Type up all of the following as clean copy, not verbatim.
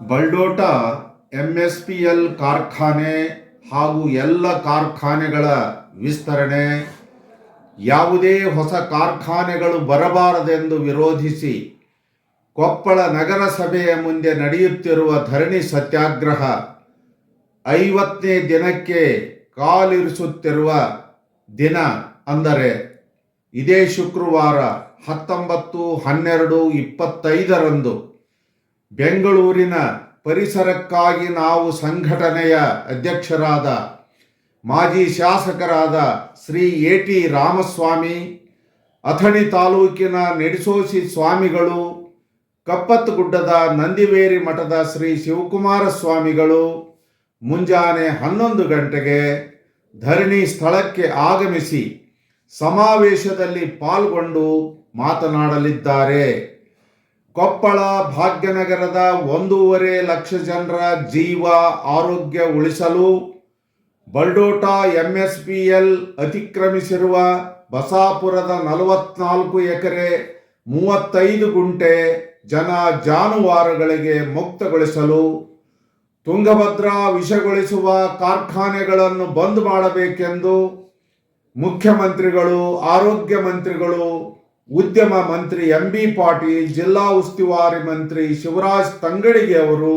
Baldota MSPL ಕಾರ್ಖಾನೆ ಹಾಗೂ ಎಲ್ಲ ಕಾರ್ಖಾನೆಗಳ ವಿಸ್ತರಣೆ, ಯಾವುದೇ ಹೊಸ ಕಾರ್ಖಾನೆಗಳು ಬರಬಾರದೆಂದು ವಿರೋಧಿಸಿ ಕೊಪ್ಪಳ ನಗರಸಭೆಯ ಮುಂದೆ ನಡೆಯುತ್ತಿರುವ ಧರಣಿ ಸತ್ಯಾಗ್ರಹ 50ನೇ ದಿನಕ್ಕೆ ಕಾಲಿರಿಸುತ್ತಿರುವ ದಿನ. ಅಂದರೆ ಇದೇ ಶುಕ್ರವಾರ 19/12/25 ಬೆಂಗಳೂರಿನ ಪರಿಸರಕ್ಕಾಗಿ ನಾವು ಸಂಘಟನೆಯ ಅಧ್ಯಕ್ಷರಾದ ಮಾಜಿ ಶಾಸಕರಾದ ಶ್ರೀ ಎ.ಟಿ. ರಾಮಸ್ವಾಮಿ, ಅಥಣಿ ತಾಲೂಕಿನ ನೆಡಸೋಸಿ ಸ್ವಾಮಿಗಳು, ಕಪ್ಪತ್ತಗುಡ್ಡದ ನಂದಿವೇರಿ ಮಠದ ಶ್ರೀ ಶಿವಕುಮಾರ ಸ್ವಾಮಿಗಳು ಮುಂಜಾನೆ 11 ಗಂಟೆಗೆ ಧರಣಿ ಸ್ಥಳಕ್ಕೆ ಆಗಮಿಸಿ ಸಮಾವೇಶದಲ್ಲಿ ಪಾಲ್ಗೊಂಡು ಮಾತನಾಡಲಿದ್ದಾರೆ. ಕೊಪ್ಪಳ ಭಾಗ್ಯನಗರದ 1.5 ಲಕ್ಷ ಜನರ ಜೀವ ಆರೋಗ್ಯ ಉಳಿಸಲು ಬಲ್ಡೋಟ ಎಂಎಸ್ಪಿಎಲ್ ಅತಿಕ್ರಮಿಸಿರುವ ಬಸಾಪುರದ 44 ಎಕರೆ 35 ಗುಂಟೆ ಜನ ಜಾನುವಾರುಗಳಿಗೆ ಮುಕ್ತಗೊಳಿಸಲು ತುಂಗಭದ್ರಾ ವಿಷಗೊಳಿಸುವ ಕಾರ್ಖಾನೆಗಳನ್ನು ಬಂದ್ ಮಾಡಬೇಕೆಂದು ಮುಖ್ಯಮಂತ್ರಿಗಳು, ಆರೋಗ್ಯ ಮಂತ್ರಿಗಳು, ಉದ್ಯಮ ಮಂತ್ರಿ ಎಂ.ಬಿ. ಪಾಟೀಲ್, ಜಿಲ್ಲಾ ಉಸ್ತುವಾರಿ ಮಂತ್ರಿ ಶಿವರಾಜ್ ತಂಗಡಗಿ ಅವರು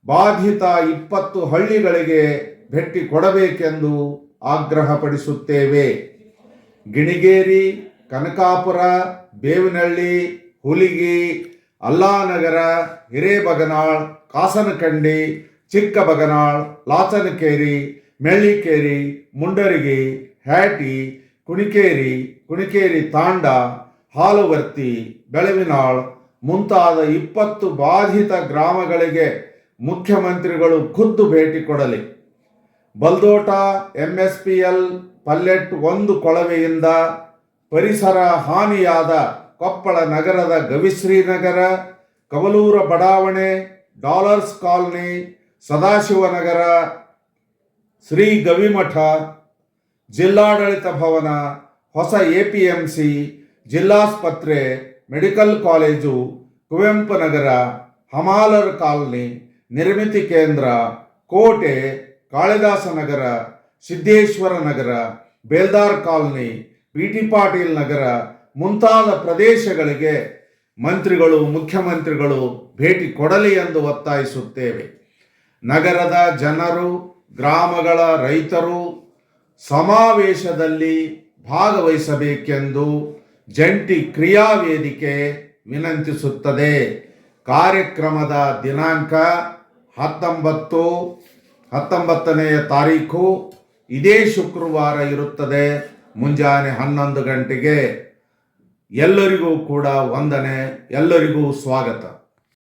ಬಾಧಿತ 20 ಹಳ್ಳಿಗಳಿಗೆ ಭೇಟಿ ಕೊಡಬೇಕೆಂದು ಆಗ್ರಹಪಡಿಸುತ್ತೇವೆ. ಗಿಣಿಗೇರಿ, ಕನಕಾಪುರ, ಬೇವಿನಹಳ್ಳಿ, ಹುಲಿಗಿ, ಅಲ್ಲಾನಗರ, ಹಿರೇಬಗನಾಳ್, ಕಾಸನಕಂಡಿ, ಚಿಕ್ಕಬಗನಾಳ್, ಲಾಚನಕೇರಿ, ಮೆಳ್ಳಿಕೇರಿ, ಮುಂಡರಗಿ, ಹ್ಯಾಟಿ, ಕುಣಿಕೇರಿ ತಾಂಡ, ಹಾಲುವರ್ತಿ, ಬೆಳವಿನಾಳ್ ಮುಂತಾದ 20 ಬಾಧಿತ ಗ್ರಾಮಗಳಿಗೆ ಮುಖ್ಯಮಂತ್ರಿಗಳು ಖುದ್ದು ಭೇಟಿ ಕೊಡಲಿ. ಬಲ್ದೋಟ ಎಂಎಸ್ಪಿಎಲ್ ಪಲ್ಲೆಟ್ 1 ಕೊಳವೆಯಿಂದ ಪರಿಸರ ಹಾನಿಯಾದ ಕೊಪ್ಪಳ ನಗರದ ಗವಿಶ್ರೀನಗರ, ಕವಲೂರ ಬಡಾವಣೆ, ಡಾಲರ್ಸ್ ಕಾಲನಿ, ಸದಾಶಿವನಗರ, ಶ್ರೀ ಗವಿಮಠ, ಜಿಲ್ಲಾಡಳಿತ ಭವನ, ಹೊಸ APMC, ಜಿಲ್ಲಾಸ್ಪತ್ರೆ, medical college, Kuvempu Nagar, ಹಮಾಲರ್ colony, ನಿರ್ಮಿತಿ ಕೇಂದ್ರ, ಕೋಟೆ, ಕಾಳಿದಾಸ ನಗರ, ಸಿದ್ದೇಶ್ವರ ನಗರ, ಬೇಲ್ದಾರ್ ಕಾಲನಿ, ಬಿ.ಟಿ. ಪಾಟೀಲ್ ನಗರ ಮುಂತಾದ ಪ್ರದೇಶಗಳಿಗೆ ಮಂತ್ರಿಗಳು, ಮುಖ್ಯಮಂತ್ರಿಗಳು ಭೇಟಿ ಕೊಡಲಿ ಎಂದು ಒತ್ತಾಯಿಸುತ್ತೇವೆ. ನಗರದ ಜನರು, ಗ್ರಾಮಗಳ ರೈತರು ಸಮಾವೇಶದಲ್ಲಿ ಭಾಗವಹಿಸಬೇಕೆಂದು ಜಂಟಿ ಕ್ರಿಯಾ ವೇದಿಕೆ ವಿನಂತಿಸುತ್ತದೆ. ಕಾರ್ಯಕ್ರಮದ ದಿನಾಂಕ 19ನೇ ತಾರೀಖು ಇದೇ ಶುಕ್ರವಾರ ಇರುತ್ತದೆ. ಮುಂಜಾನೆ 11 ಗಂಟೆಗೆ. ಎಲ್ಲರಿಗೂ ಕೂಡ ವಂದನೆ, ಎಲ್ಲರಿಗೂ ಸ್ವಾಗತ.